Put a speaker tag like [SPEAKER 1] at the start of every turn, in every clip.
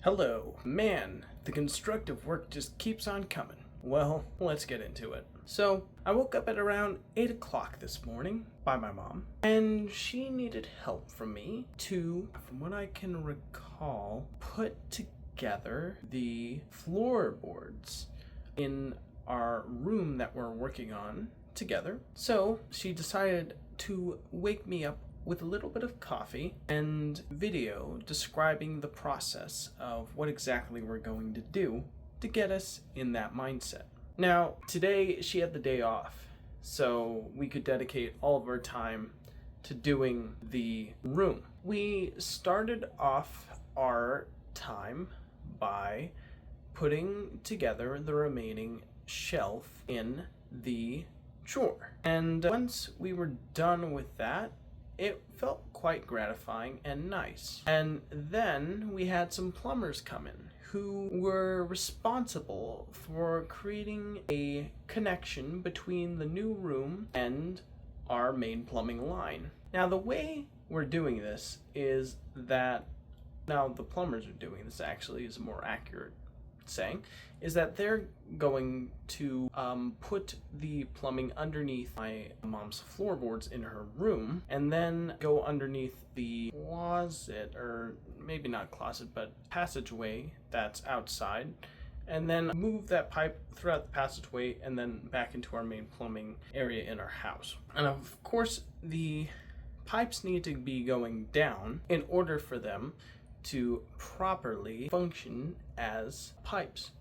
[SPEAKER 1] Hello. Man, the constructive work just keeps on coming. Well, let's get into it. So, I woke up at around 8 o'clock this morning by my mom, and she needed help from me to, from what I can recall, put together the floorboards in our room that we're working on together. So, she decided to wake me up with a little bit of coffee and video describing the process of what exactly we're going to do to get us in that mindset. Now, today she had the day off, so we could dedicate all of our time to doing the room. We started off our time by putting together the remaining shelf in the drawer. And once we were done with that, it felt quite gratifying and nice. And then we had some plumbers come in who were responsible for creating a connection between the new room and our main plumbing line. Now, the way we're doing this is that, now the plumbers are doing this actually is more accurate saying, is that they're going to put the plumbing underneath my mom's floorboards in her room, and then go underneath the closet, or maybe not closet, but passageway that's outside, and then move that pipe throughout the passageway and then back into our main plumbing area in our house. And of course, the pipes need to be going down in order for them to properly function as pipes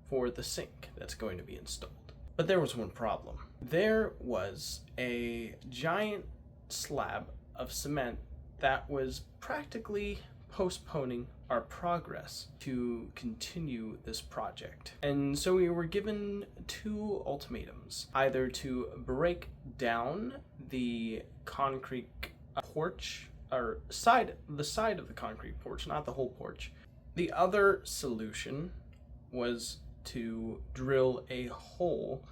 [SPEAKER 1] for the sink that's going to be installed. But there was one problem. There was a giant slab of cement that was practically postponing our progress to continue this project. And so we were given two ultimatums: either to break down the concrete porch, or the side of the concrete porch, not the whole porch. The other solution was to drill a hole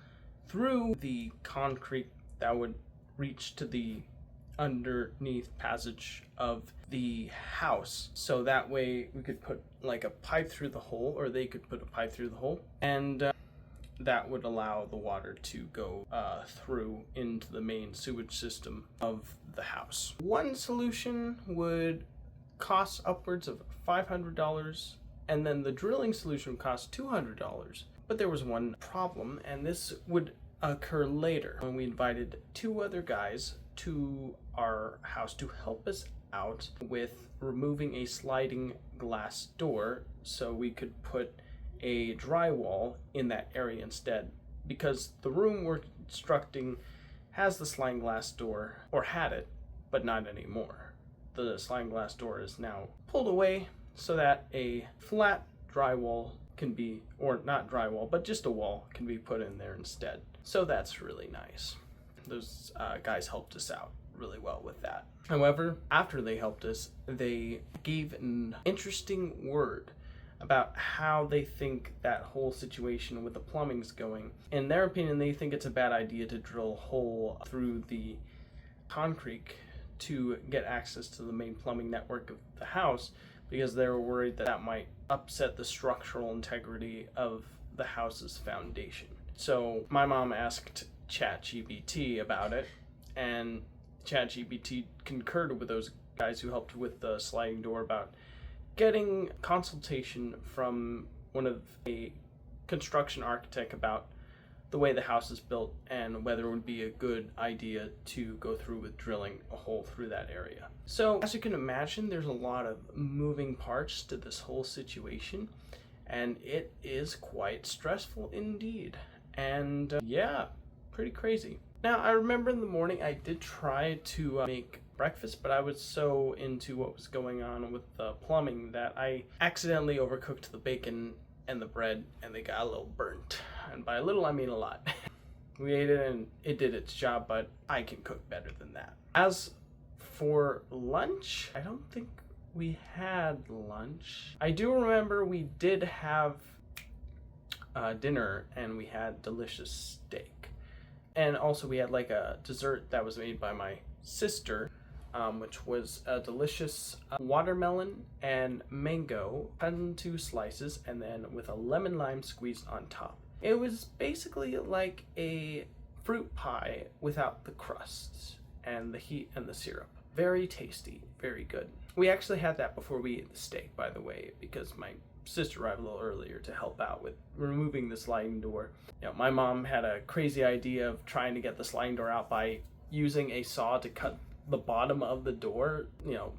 [SPEAKER 1] through the concrete that would reach to the underneath passage of the house. So that way we could put like a pipe through the hole, or they could put a pipe through the hole, and that would allow the water to go through into the main sewage system of the house. One solution would cost upwards of $500, and then the drilling solution would cost $200. But there was one problem, and this would occur later when we invited two other guys to our house to help us out with removing a sliding glass door so we could put a drywall in that area instead, because the room we're constructing has the sliding glass door, or had it, but not anymore. The sliding glass door is now pulled away so that a flat drywall can be, or not drywall, but just a wall can be put in there instead. So that's really nice. Those guys helped us out really well with that. However, after they helped us, they gave an interesting word about how they think that whole situation with the plumbing's going. In their opinion, they think it's a bad idea to drill a hole through the concrete to get access to the main plumbing network of the house, because they're worried that that might upset the structural integrity of the house's foundation. So my mom asked ChatGPT about it, and ChatGPT concurred with those guys who helped with the sliding door about getting consultation from a construction architect about the way the house is built and whether it would be a good idea to go through with drilling a hole through that area. So as you can imagine, there's a lot of moving parts to this whole situation, and it is quite stressful indeed. And yeah, pretty crazy. Now, I remember in the morning I did try to make breakfast, but I was so into what was going on with the plumbing that I accidentally overcooked the bacon and the bread, and they got a little burnt. And by a little, I mean a lot. We ate it and it did its job, but I can cook better than that. As for lunch, I don't think we had lunch. I do remember we did have dinner, and we had delicious steak. And also we had like a dessert that was made by my sister. which was a delicious watermelon and mango cut into slices and then with a lemon lime squeezed on top. It was basically like a fruit pie without the crusts and the heat and the syrup. Very tasty, very good. We actually had that before we ate the steak, by the way, because my sister arrived a little earlier to help out with removing the sliding door. My mom had a crazy idea of trying to get the sliding door out by using a saw to cut the bottom of the door,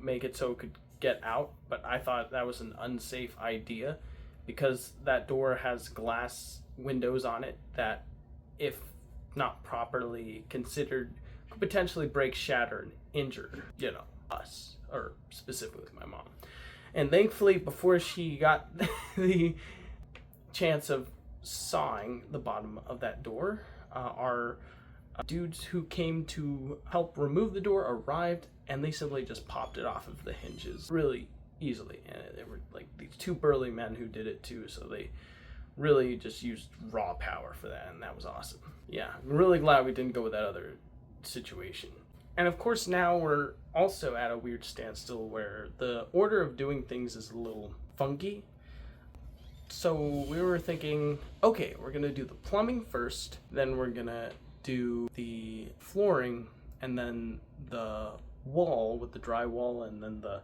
[SPEAKER 1] make it so it could get out. But I thought that was an unsafe idea because that door has glass windows on it that, if not properly considered, could potentially break, shatter, and injure, us, or specifically my mom. And thankfully, before she got the chance of sawing the bottom of that door, our dudes who came to help remove the door arrived, and they simply just popped it off of the hinges really easily. And they were like these two burly men who did it too, so they really just used raw power for that, and that was awesome. Yeah, I'm really glad we didn't go with that other situation. And of course, now we're also at a weird standstill where the order of doing things is a little funky. So we were thinking, okay, we're gonna do the plumbing first, then we're gonna do the flooring, and then the wall with the drywall, and then the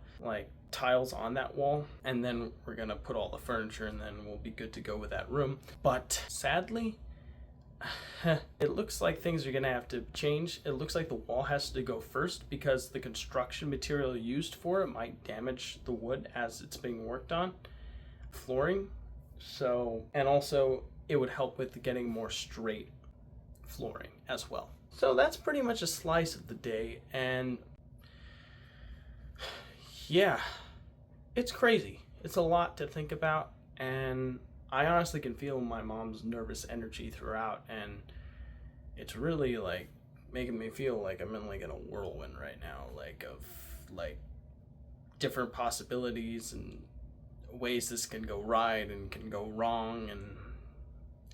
[SPEAKER 1] tiles on that wall, and then we're gonna put all the furniture, and then we'll be good to go with that room. But sadly, it looks like things are gonna have to change. It looks like the wall has to go first because the construction material used for it might damage the wood as it's being worked on. Flooring. So, and also it would help with getting more straight flooring as well. So that's pretty much a slice of the day, and yeah, it's crazy. It's a lot to think about, and I honestly can feel my mom's nervous energy throughout, and it's really making me feel like I'm in in a whirlwind right now, of different possibilities and ways this can go right and can go wrong. And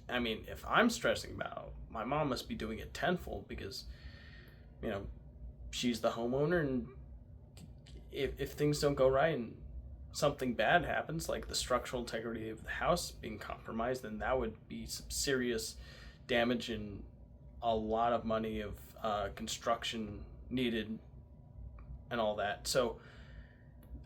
[SPEAKER 1] I mean, if I'm stressing about, my mom must be doing it tenfold because, she's the homeowner, and if things don't go right and something bad happens, like the structural integrity of the house being compromised, then that would be some serious damage and a lot of money of construction needed and all that. So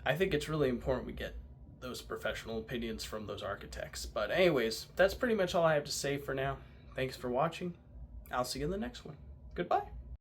[SPEAKER 1] I think it's really important we get those professional opinions from those architects. But anyways, that's pretty much all I have to say for now. Thanks for watching. I'll see you in the next one. Goodbye.